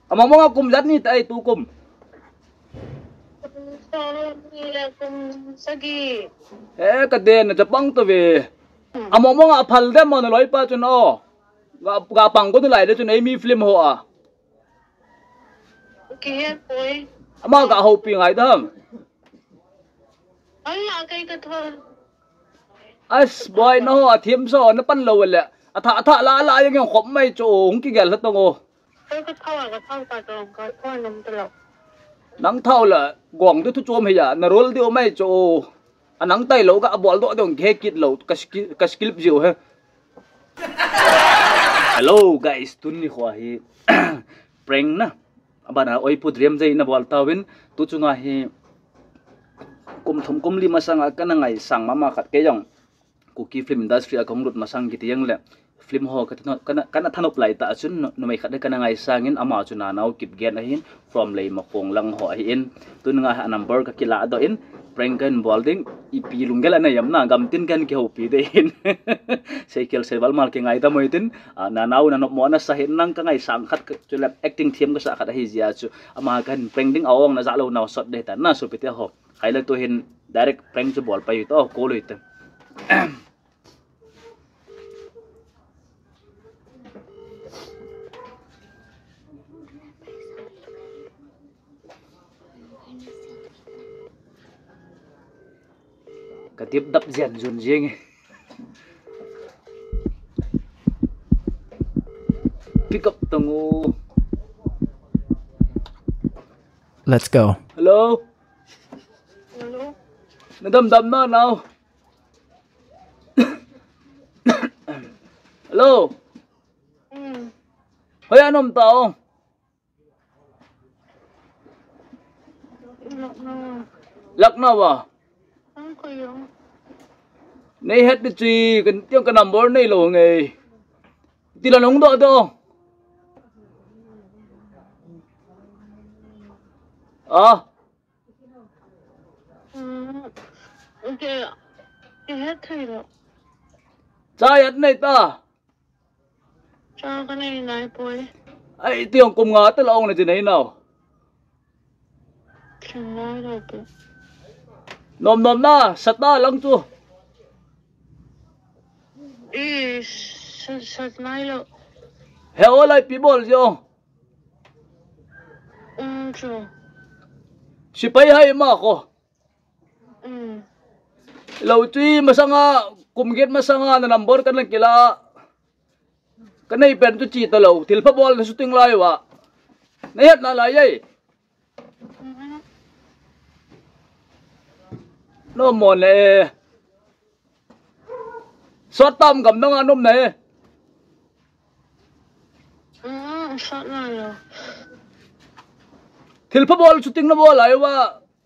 among mga kumjat ni tay tukum sagi kaden na japang to be among mga apal dem mo na loy pa chun o ga pang ko nilai de chun ai mi film ho a okay boy ama ga ho pi ngai dam ay agay ka thol as boy no a thim so na pan lo le atha la yang khop mai cho ong ki gel ta ngo ay ka thol ta dong ka thol nom ta lo nang thau la gong tu chom he ya na rol di o mai cho anang tai lo ga bol do dong ge kit lo kaskilp jiu he hello guys tun ni khwa hi prank na abana oi pu dream jai na bol tawin tu chunga hi kum thum kum li masanga kana ngai sang mama khat ke jong kuki film industry a kong lut masang ki tiang le film ho kana thanop lai ta chun no mai khat kana ngai sangin ama chuna nau kip gen a hin from lei ma khong lang ho hi in tun nga number ka kila do in prank kan bolding ipi lungel ana yam na gam tin kan ke ho pi de in cycle serval mal ke ngai ta moi tin na nau na no mo na sa hin nang ka ngai sang khat chu lap acting thiem ka sa khat hi zia chu ama kan prank ding awong na za lo na shot de ta na so pite ho khai la to hin direct prank chu bol pai to ko loi ta cái tiếp đập dàn dồn riêng pick up tầng ô Let's go. hello nó đâm nó nào hello hơi ăn ôm tàu lắc nào à này hết đi chi cái tiếng cái number này lộ nghề thì là nóng độ đâu okay hết thầy rồi trai hết này ta cho cái này này boy ấy tiếng cùng ngã tới là ông này thì này nào chẳng nói rồi kìa nôm na sát ta lăng chu ý sát này rồi heo lại people jo chú si pai hai ma ko lâu chui masanga kumget masanga na number kan lang kila kanai pen tu chi ta lo thil pha bol na shooting lai wa nei het na lai ai no mon le short tam gam nang anom ne sát này rồi thil pha bol shooting na bol ai wa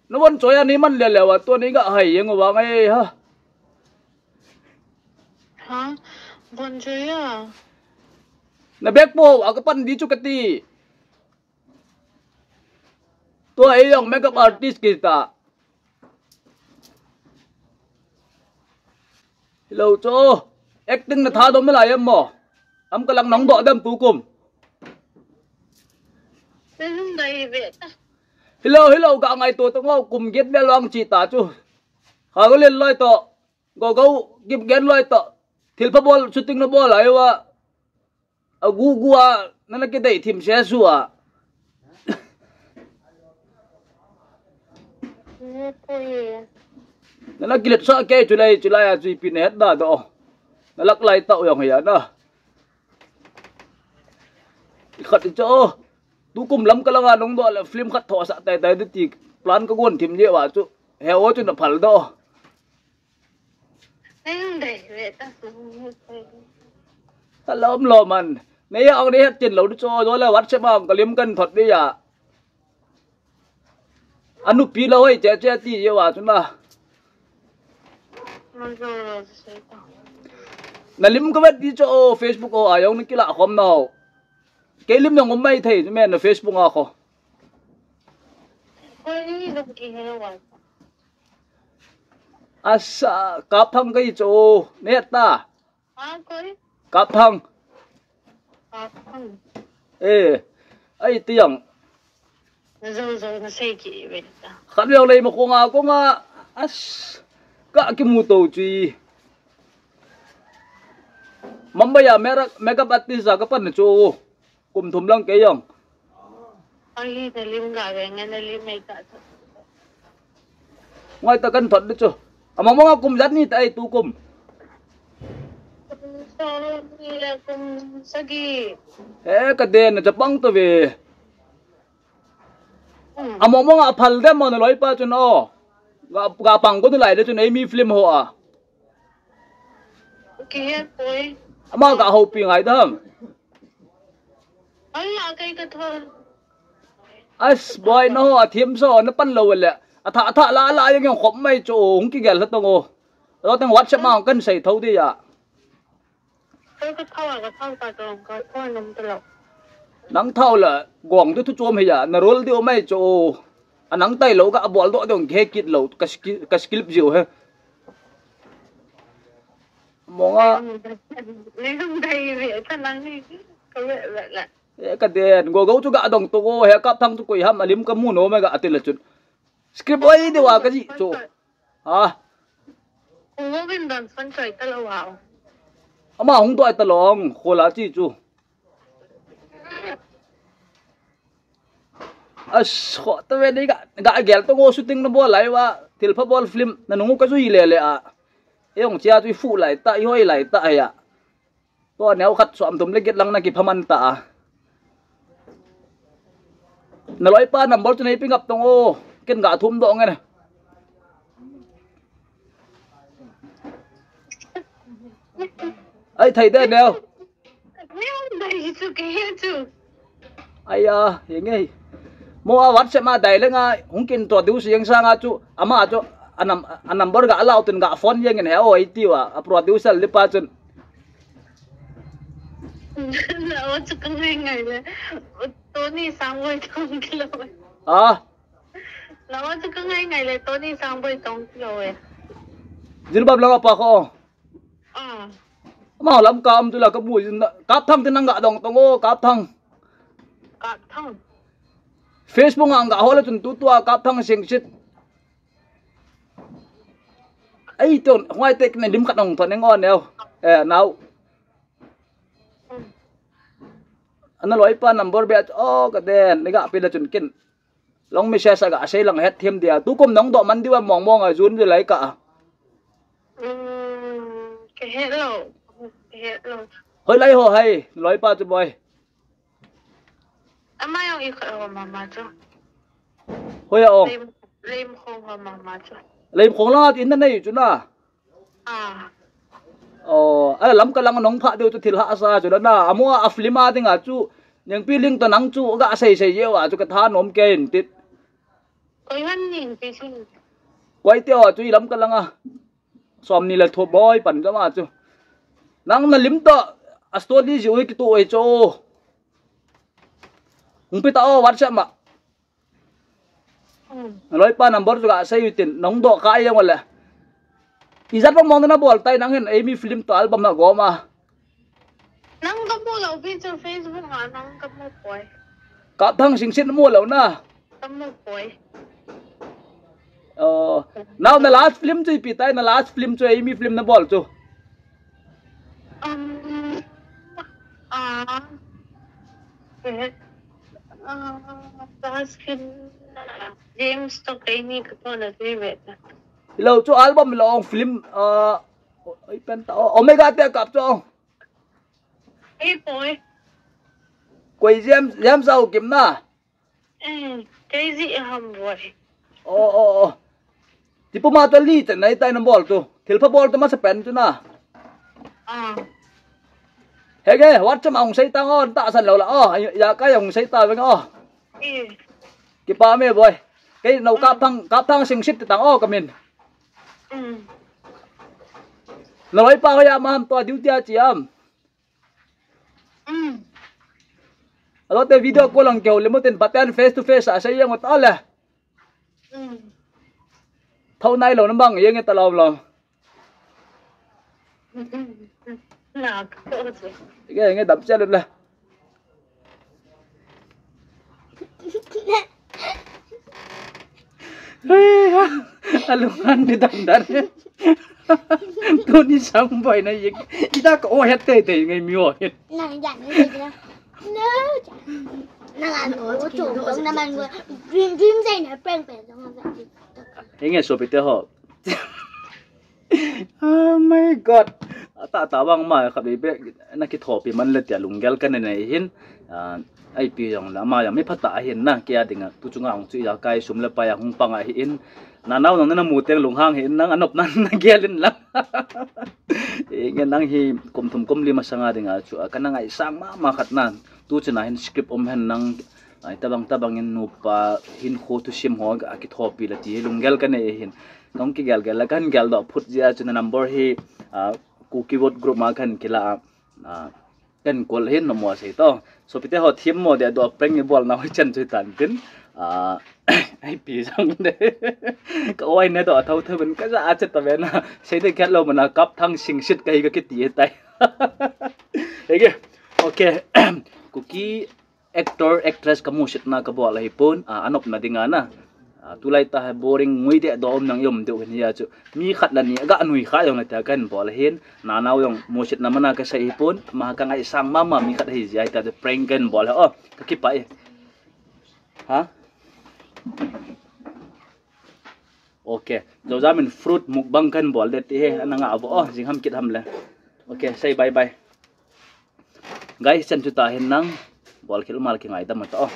no won choi ani man le lewa to ni ga hai yeng wa ngai ha hả bon chơi à na bek po wa ka pan di chu kati to ai yung makeup artist kita hello cho acting na tha do mai em mo am ka lang nong do dam tu kum đến lúc đây về hello ka ngai to ngau kum get be long chi ta chu ha go len loi to go gip gen loi to thil pha bol shooting na bol ai wa gu na na ke dai thim se su a na na kilet sa ke chulai a chui pin het da do na lak lai tau yang ya na khat cho tu kum lam kalanga nong do la film khat tho sa tai tai ti plan ka gon thim je wa chu heo chu na phal do đến lúc đây về ta lo man nei ang ni het chin lo du cho do la whatsapp ang kalim kan thot đi ya anu pi lo oi che ti je wa chu na na lim ka vet đi cho Facebook o ayong ni kila khom no cái lim yang mai thei men na Facebook a ko asa kapang kai cho net ta kapang ai tiang Zo na say ki wait. khát việc lấy mà ko nga as ka ki mu to chi mambaya makeup artist ka pan chu kum thum lang ke yong Ai na lim ga ga nga na lim mai ka. ngai ta kan thot de chu ama mo nga kum jat ni tai tu kum So nila kung sagi. ka den na japang to ve ama mo nga phal de mo na loi pa chu no ga pang ko tu lai de chu nei mi film ho a Kaya boy. ama ga ho pi ngai dam Ay agay ka thol. as boy no a thiam so na pan lo le atha la yang khom mai chu hung ki gel ha tong o lo tang whatsapp ma kan sai thau di ya Cái thol ka thol ka tong ka thol nam tlo. nang thau la gong tu chom he ya na rol di o mai chu anang tai lo ga bol do dong ge kit lo ka skilp jiu he mo nga Lấy không đây về thân năng đi. Có vẻ vậy là. ka den go go chu ga dong to go he kap thang tu koi ham alim ka mu no ma ga atil chut script oi de wa ka ji chu ha Ủa bên đoàn phân trời ta lâu hảo. ama hung doi ta long khola chi chu as kho ta ve ni ga gel to go shooting no bol lai wa til pha ball film na nungu ka ju ile le a eong chia tu fu lai ta i hoi lai ta ya to neu khat som tum le get lang na ki phaman ta a na loi pa number tu nei ping up tong o ken ga thum do nge ne ai thầy đây neo Nếu đây chú kia chú. ai hiện ngay mua WhatsApp mà đầy lên ngay không kinh trò丢siang sang chu ama chu anh number ga allow tin ga phone yang ne o iti wa producer lipa chun Là chú cứ ngày là Tony sang với tông kilo. Là chú cứ ngày là Tony sang với tông kilo. jilbab lang apa ko À. mà làm cam tu là cái mùi cáp thang tin nga dong tong o cáp thang Cả thông. Facebook ang ga hola chun tu tua cáp thang sing sit ai ton ngoài tek ne dim khat ong thon ngon neo now anh loi pa number be ka den ga pe la chun kin long message ga sei lang het thêm dia tu kom nong do man diwa mong mong a jun je lai ka Cái hello. Cái hello. hoi lai ho hai loi pa chu boy Ama yung ikaw mama cho. hoi ong Lim không ho mama cho. lấy khong la tin na nei chu na À. lam ka lang nong pha deu chu thil ha sa chu na amua aflima dinga chu yang pi ling to nang chu ga sei yewa chu ka tha nom ke in tit Có hắn nhìn cái gì. quay tiêu chu lam ka lang som ni la tho boy pan ka ma chu nang na lim to a story ji oi ki tu oi cho hung pi ta o WhatsApp ma loi pa number chu ga sei tin nong do ka yang wala izat bang mong na bol tai nang hen amy film to album na go ma Nang ka mo law sa Facebook nga, nang ka mo boy. ka thang sing sin mo lo na Ka mo boy. now na last film chu pi tai na last film chu amy film na bol chu Baskin James to kay ni ka to na favorite na. lo chu album lo film ai pen ta omega te kap chu Hey boy. quay jam sau kim na Cái gì hầm boy. ti po ma to li chen nai tai na bol tu thil pha bol to ma sa pen chu na he ge wat cham ong sei tang on ta san lo la ya ka ong sei ta ve ngo ki pa me boy cái nấu cáp thang sing sit tang o kamin loi pa ya ma ham to duty a chiam alo te video call ang keu lemoten paten face to face a sai yang ot ala thau nai lo nambang yeng ta lo Nào, cái nghe đậm xe lên là alungan di dandan tu ni sang boy na yik ita ko oh het te ngai mio het nàng dặn cái gì đó nếu nàng ăn nổi của chủ động nam ăn riêng riêng dây này bèn bèn trong không vậy nghe so bite ho oh my god ta bang ma kha be na ki thopi man le tia lungel kan nei hin ai pi yong la ma yang me phata hin na kya dinga tu chunga ong chu ya kai sum le pa ya hung panga hi in na naw nang na mu teng lung hang hin nang anop nan na gelin la nge nang hi kum thum kum li ma sanga dinga chu kana ngai sang ma khat nan tu chuna hin script hen nang ai tabang in nu pa hin kho tu sim ho ga ki thopi la ti lungel kan nei hin nong ki gel la kan gel do phut ja chuna number hi ku keyboard group ma kan kila kan kol hin no mo sei to so pite ho thim mo de do preng ni bol na ho chen chui tan tin ai pi sang de ka oi ne do thau thau ben ka za chet ta ben sei de khat lo mana kap thang sing sit kai ka ki ti tai ege okay kuki actor actress kamu sit na ka bol hi pun anop na dinga na tulai ta boring ngui de dom nang yom de ya chu mi khat la ni ga anui kha yong na ta kan bol hin na naw yong mo sit na mana ka sai pun ma ka ngai sang mama mi khat hi jai ta de prank kan bol ha ka ki pai ha okay zo jamin fruit mukbang kan bol de ti he ananga abo jing ham kit ham le okay say bye bye guys chan chu ta hin nang bol khil mal ki ngai ta ma to